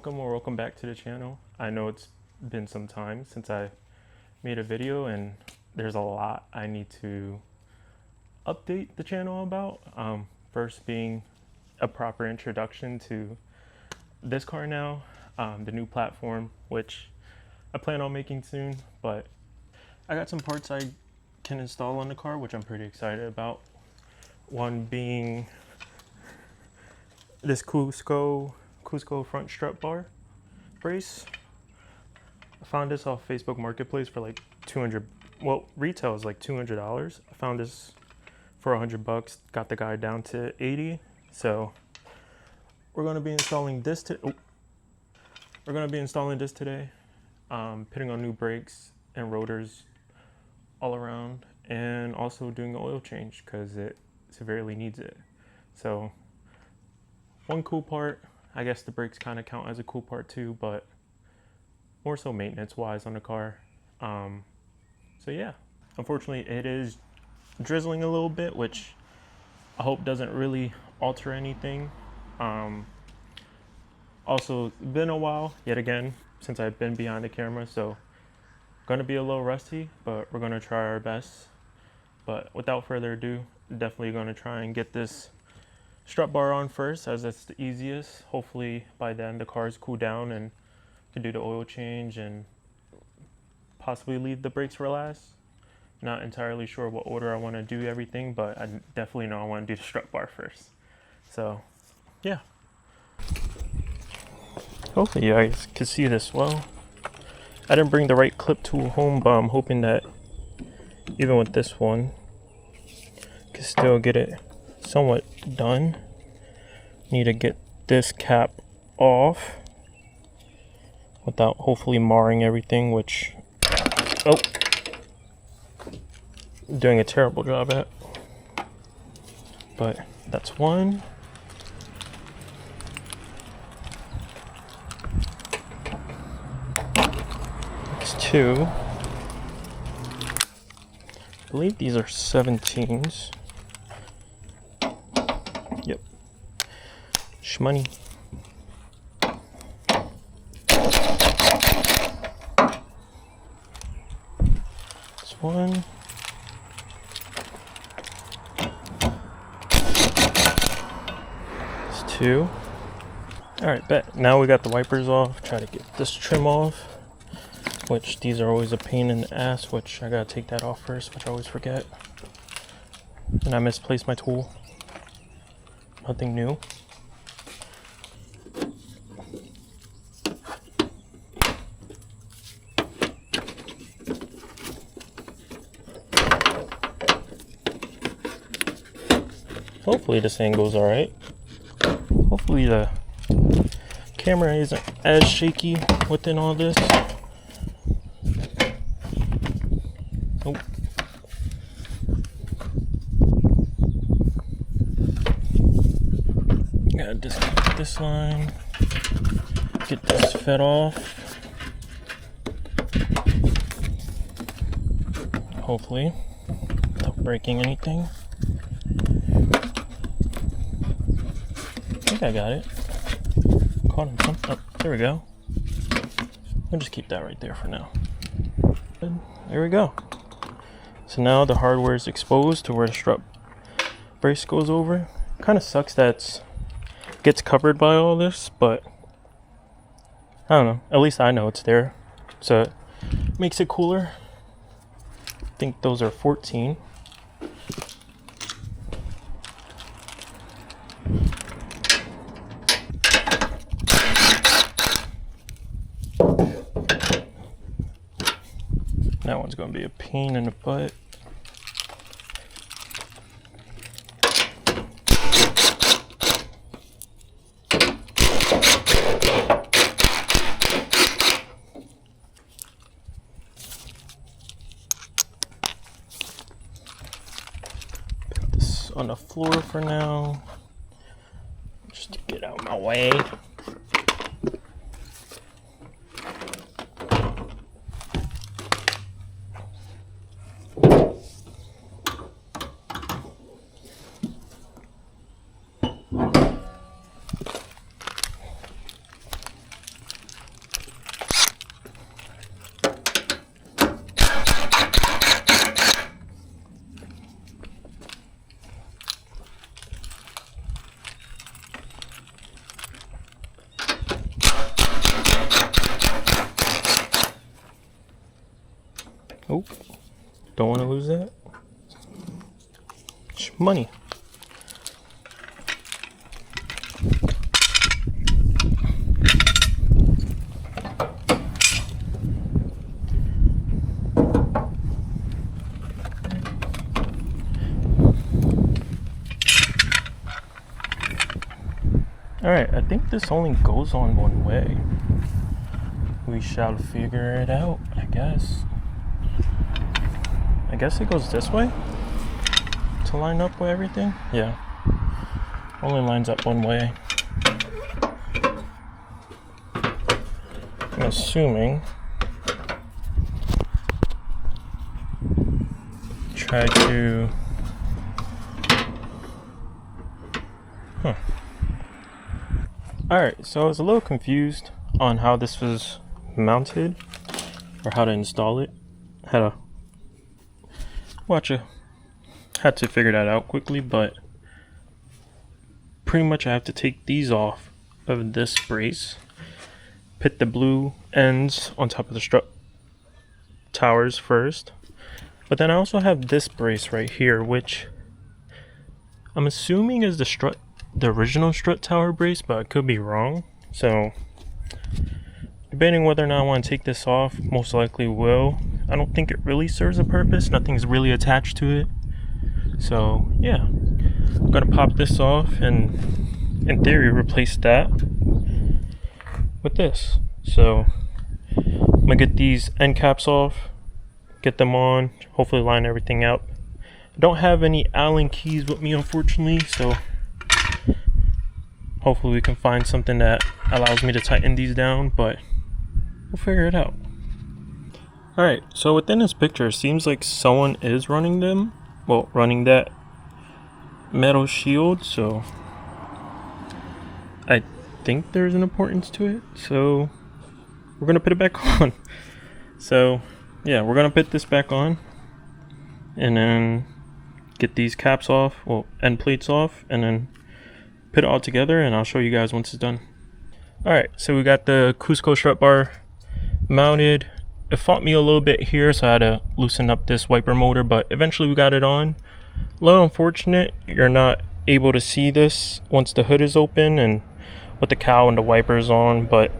Welcome or welcome back to the channel. I know it's been some time since I made a video and there's a lot I need to update the channel about. First being a proper introduction to this car now, the new platform, which I plan on making soon, but I got some parts I can install on the car, which I'm pretty excited about. One being this Cusco front strut bar brace. I found this off Facebook Marketplace for like 200. Well, retail is like $200. I found this for $100. Got the guy down to 80. So we're going to be installing this. We're going to be installing this today. Putting on new brakes and rotors all around, and also doing the oil change because it severely needs it. So one cool part, I guess the brakes kind of count as a cool part too, but more so maintenance wise on the car. So yeah, unfortunately it is drizzling a little bit, which I hope doesn't really alter anything. Also been a while yet again since I've been behind the camera, so gonna be a little rusty, but we're gonna try our best. But without further ado, definitely gonna try and get this strut bar on first, as that's the easiest. Hopefully by then the car's cooled down and can do the oil change and possibly leave the brakes for last. Not entirely sure what order I want to do everything, but I definitely know I want to do the strut bar first. So yeah, hopefully you guys can see this well. I didn't bring the right clip tool home, but I'm hoping that even with this one can still get it somewhat done. Need to get this cap off without hopefully marring everything, which doing a terrible job at. But that's one. That's two. I believe these are 17s. Yep. Shmoney. This one. This two. Alright, bet. Now we got the wipers off. Try to get this trim off, which these are always a pain in the ass, which I gotta take that off first, which I always forget. And I misplaced my tool. Nothing new. Hopefully this angle's alright. Hopefully the camera isn't as shaky within all this. Nope. Gotta disconnect this line. Get this fed off. Hopefully, without breaking anything. I think I got it. Caught in something. Oh, there we go. I'll just keep that right there for now. There we go. So now the hardware is exposed to where the strut brace goes over. Kind of sucks that gets covered by all this, but I don't know. At least I know it's there, so it makes it cooler. I think those are 14. That one's going to be a pain in the butt. Put this on the floor for now, just to get out of my way. Don't want to lose that. It's money. Alright, I think this only goes on one way. We shall figure it out, I guess. I guess it goes this way to line up with everything. Yeah, only lines up one way. I'm assuming. Try to. Alright, so I was a little confused on how this was mounted or how to install it. Had to figure that out quickly, but pretty much I have to take these off of this brace, put the blue ends on top of the strut towers first, but then I also have this brace right here, which I'm assuming is the original strut tower brace, but I could be wrong. So debating whether or not I want to take this off. Most likely will. I don't think it really serves a purpose. Nothing's really attached to it. So yeah, I'm gonna pop this off and in theory replace that with this. So I'm gonna get these end caps off, get them on, hopefully line everything up. I don't have any Allen keys with me, unfortunately, so hopefully we can find something that allows me to tighten these down, but we'll figure it out. Alright, so within this picture, it seems like someone is running them. Well, running that metal shield, so I think there's an importance to it. So we're gonna put it back on. So yeah, we're gonna put this back on and then get these caps off, well, end plates off, and then put it all together, and I'll show you guys once it's done. Alright, so we got the Cusco strut bar mounted. It fought me a little bit here, so I had to loosen up this wiper motor, but eventually we got it on. A little unfortunate you're not able to see this once the hood is open and with the cowl and the wipers on, but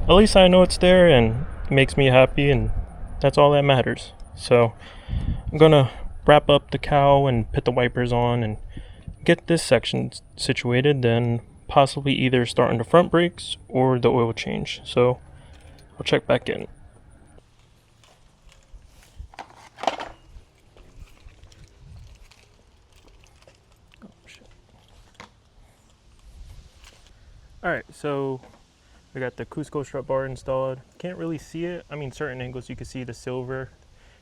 at least I know it's there and it makes me happy, and that's all that matters. So I'm gonna wrap up the cowl and put the wipers on and get this section situated, then possibly either start on the front brakes or the oil change. So I'll check back in. Alright, so we got the Cusco strut bar installed. Can't really see it. I mean, certain angles you can see the silver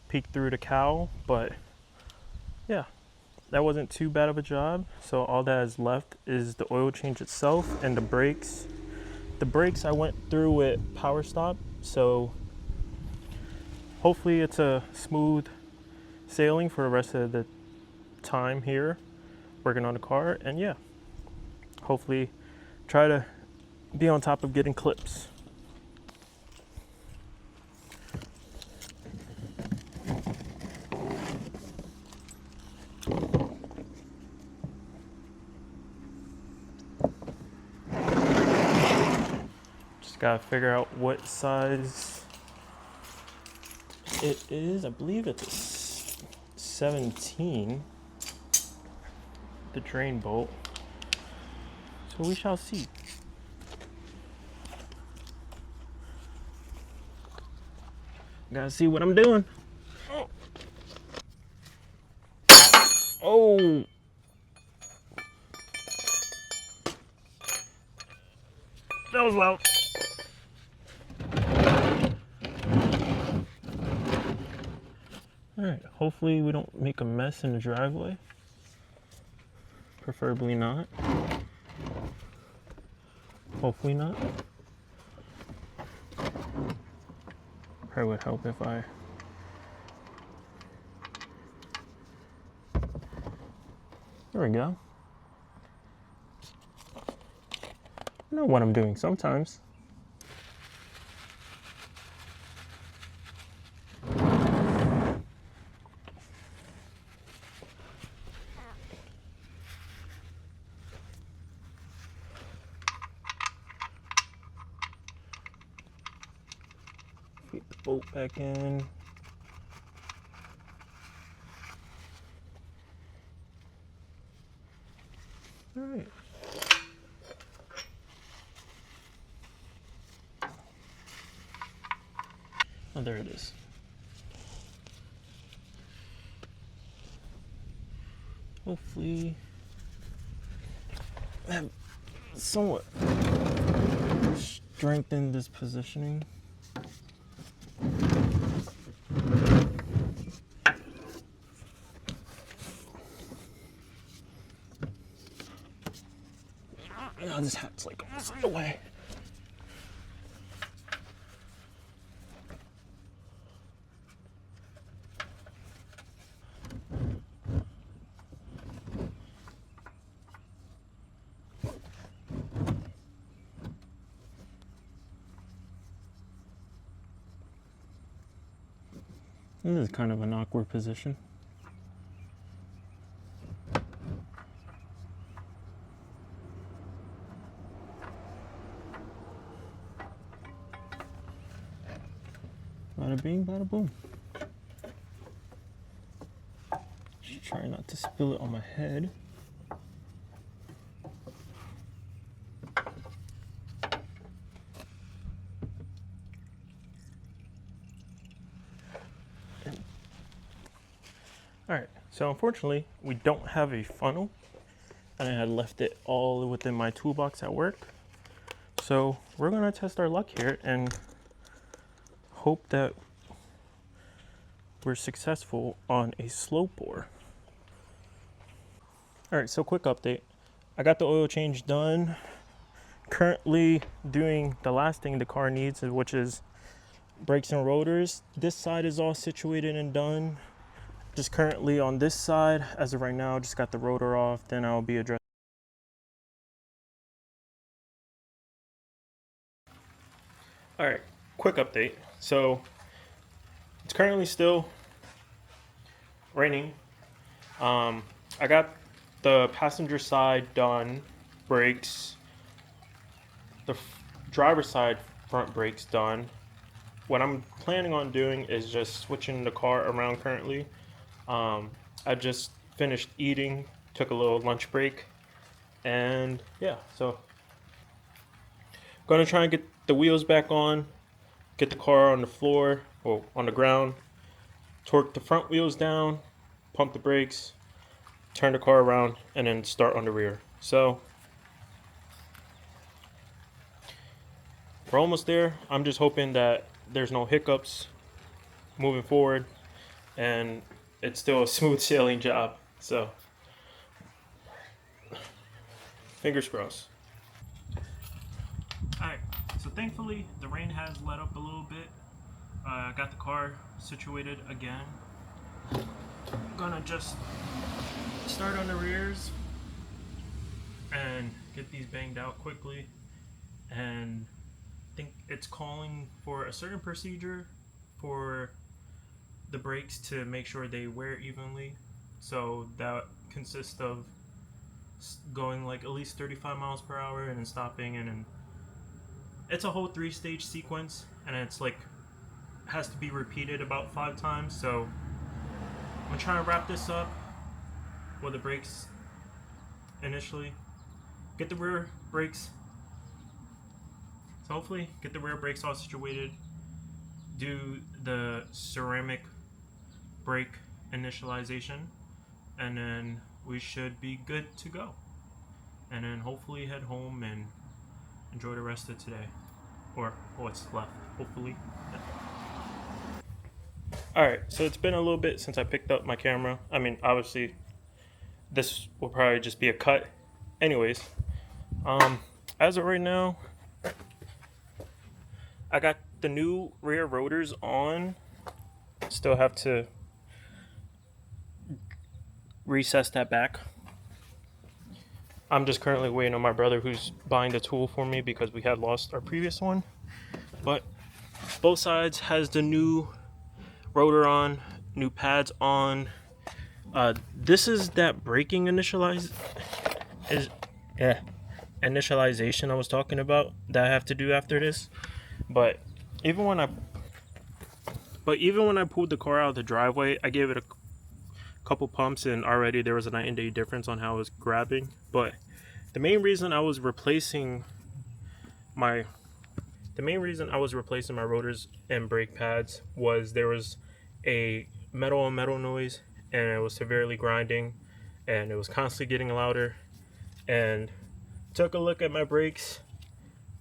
peek through the cowl, but yeah, that wasn't too bad of a job. So all that is left is the oil change itself and the brakes. The brakes I went through with power stop, so hopefully it's a smooth sailing for the rest of the time here working on the car. And yeah, hopefully try to be on top of getting clips. Just gotta figure out what size it is. I believe it's a 17, the drain bolt. So we shall see. Gotta see what I'm doing. Oh. That was loud. Alright, hopefully we don't make a mess in the driveway. Preferably not. Hopefully not. Probably would help if I there we go. I know what I'm doing sometimes. bolt back in. All right. Oh, there it is. Hopefully, I have somewhat strengthened this positioning. Now this hat's like almost in the way. This is kind of an awkward position. Bada bing, bada boom. Just try not to spill it on my head. Alright, so unfortunately, we don't have a funnel, and I had left it all within my toolbox at work. So we're going to test our luck here and hope that we're successful on a slope bore. Alright, so quick update. I got the oil change done. Currently doing the last thing the car needs, which is brakes and rotors. This side is all situated and done. Just currently on this side, as of right now, just got the rotor off, then I'll be addressing. All right, quick update. So it's currently still raining. I got the passenger side done, brakes, the driver's side front brakes done. What I'm planning on doing is just switching the car around currently. I just finished eating, took a little lunch break, and yeah, so gonna try and get the wheels back on, get the car on the floor, or on the ground, torque the front wheels down, pump the brakes, turn the car around, and then start on the rear. So we're almost there. I'm just hoping that there's no hiccups moving forward, and it's still a smooth sailing job. So fingers crossed. Alright, so thankfully the rain has let up a little bit. I got the car situated again. Gonna just start on the rears and get these banged out quickly. And I think it's calling for a certain procedure for the brakes to make sure they wear evenly. So that consists of going like at least 35 miles per hour and then stopping, and then it's a whole 3-stage sequence, and it's like has to be repeated about 5 times. So I'm gonna try and wrap this up with the brakes initially, get the rear brakes, so hopefully get the rear brakes all situated, do the ceramic brake initialization, and then we should be good to go, and then hopefully head home and enjoy the rest of today, or what's left, hopefully. Alright, so it's been a little bit since I picked up my camera. I mean, obviously this will probably just be a cut anyways. As of right now, I got the new rear rotors on. Still have to recess that back. I'm just currently waiting on my brother, who's buying the tool for me because we had lost our previous one. But both sides has the new rotor on, new pads on. This is that braking initialization I was talking about that I have to do after this. But even when I But even when I pulled the car out of the driveway, I gave it a couple pumps and already there was a night and day difference on how it was grabbing. But the main reason I was replacing my rotors and brake pads was there was a metal on metal noise, and it was severely grinding, and it was constantly getting louder. And took a look at my brakes,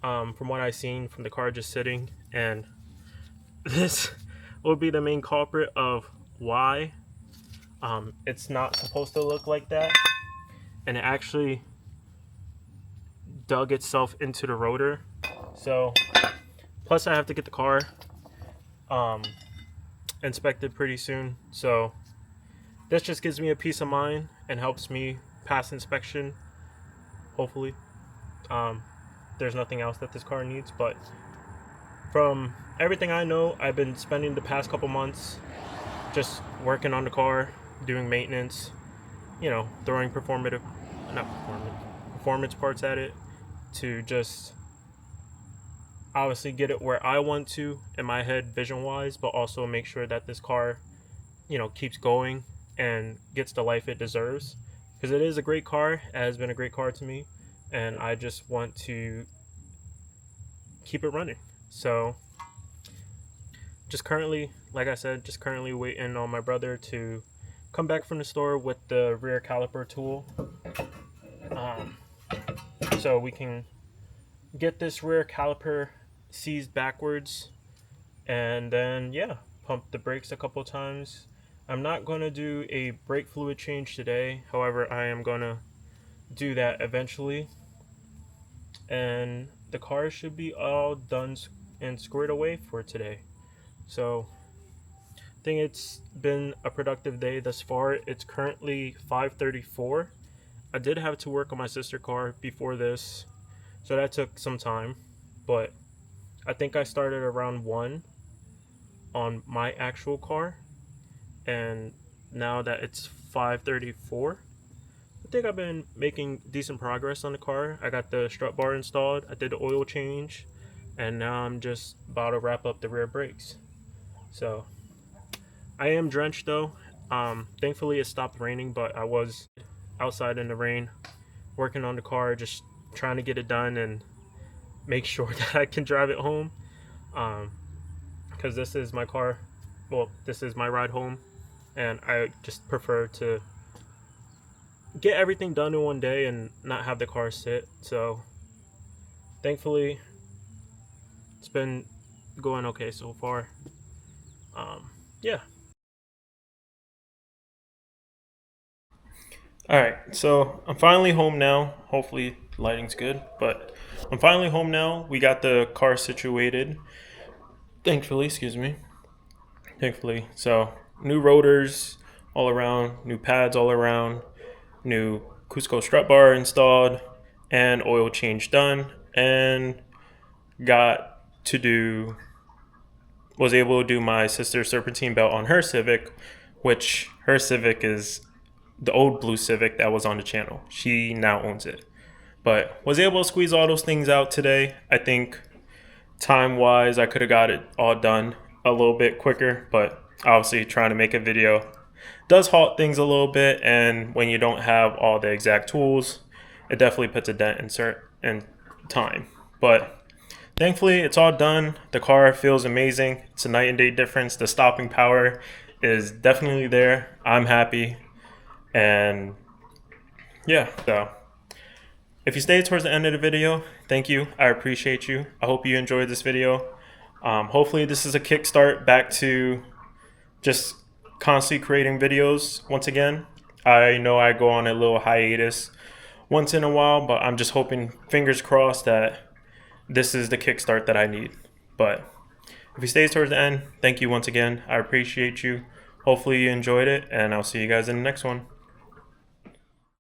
from what I seen from the car just sitting, and this will be the main culprit of why it's not supposed to look like that, and it actually dug itself into the rotor. So plus I have to get the car inspected pretty soon, so this just gives me a peace of mind and helps me pass inspection, hopefully. There's nothing else that this car needs, but from everything I know, I've been spending the past couple months just working on the car, doing maintenance, throwing performance parts at it to just obviously get it where I want to in my head vision wise, but also make sure that this car, keeps going and gets the life it deserves, because it is a great car. It has been a great car to me, and I just want to keep it running. So just currently, like I said, waiting on my brother to come back from the store with the rear caliper tool, so we can get this rear caliper seized backwards, and then pump the brakes a couple times. I'm not going to do a brake fluid change today, however I am going to do that eventually, and the car should be all done and squared away for today. So I think it's been a productive day thus far. It's currently 5:34. I did have to work on my sister car before this, so that took some time, but I think I started around 1 on my actual car, and now that it's 5:34, I think I've been making decent progress on the car. I got the strut bar installed, I did the oil change, and now I'm just about to wrap up the rear brakes. So I am drenched though. Thankfully it stopped raining, but I was outside in the rain working on the car, just trying to get it done and make sure that I can drive it home, because this is my car. Well, this is my ride home, and I just prefer to get everything done in one day and not have the car sit. So thankfully it's been going okay so far. Yeah. Alright, so I'm finally home now. Hopefully lighting's good, but I'm finally home now. We got the car situated, thankfully. So new rotors all around, new pads all around, new Cusco strut bar installed, and oil change done, and was able to do my sister's serpentine belt on her Civic, which her Civic is the old blue Civic that was on the channel. She now owns it, but was able to squeeze all those things out today. I think time wise I could have got it all done a little bit quicker, but obviously trying to make a video does halt things a little bit, and when you don't have all the exact tools, it definitely puts a dent in time. But thankfully it's all done. The car feels amazing. It's a night and day difference. The stopping power is definitely there. I'm happy, and so if you stayed towards the end of the video, thank you. I appreciate you. I hope you enjoyed this video. Hopefully this is a kickstart back to just constantly creating videos once again. I know I go on a little hiatus once in a while, but I'm just hoping, fingers crossed, that this is the kickstart that I need. But if you stay towards the end, thank you once again. I appreciate you. Hopefully you enjoyed it, and I'll see you guys in the next one.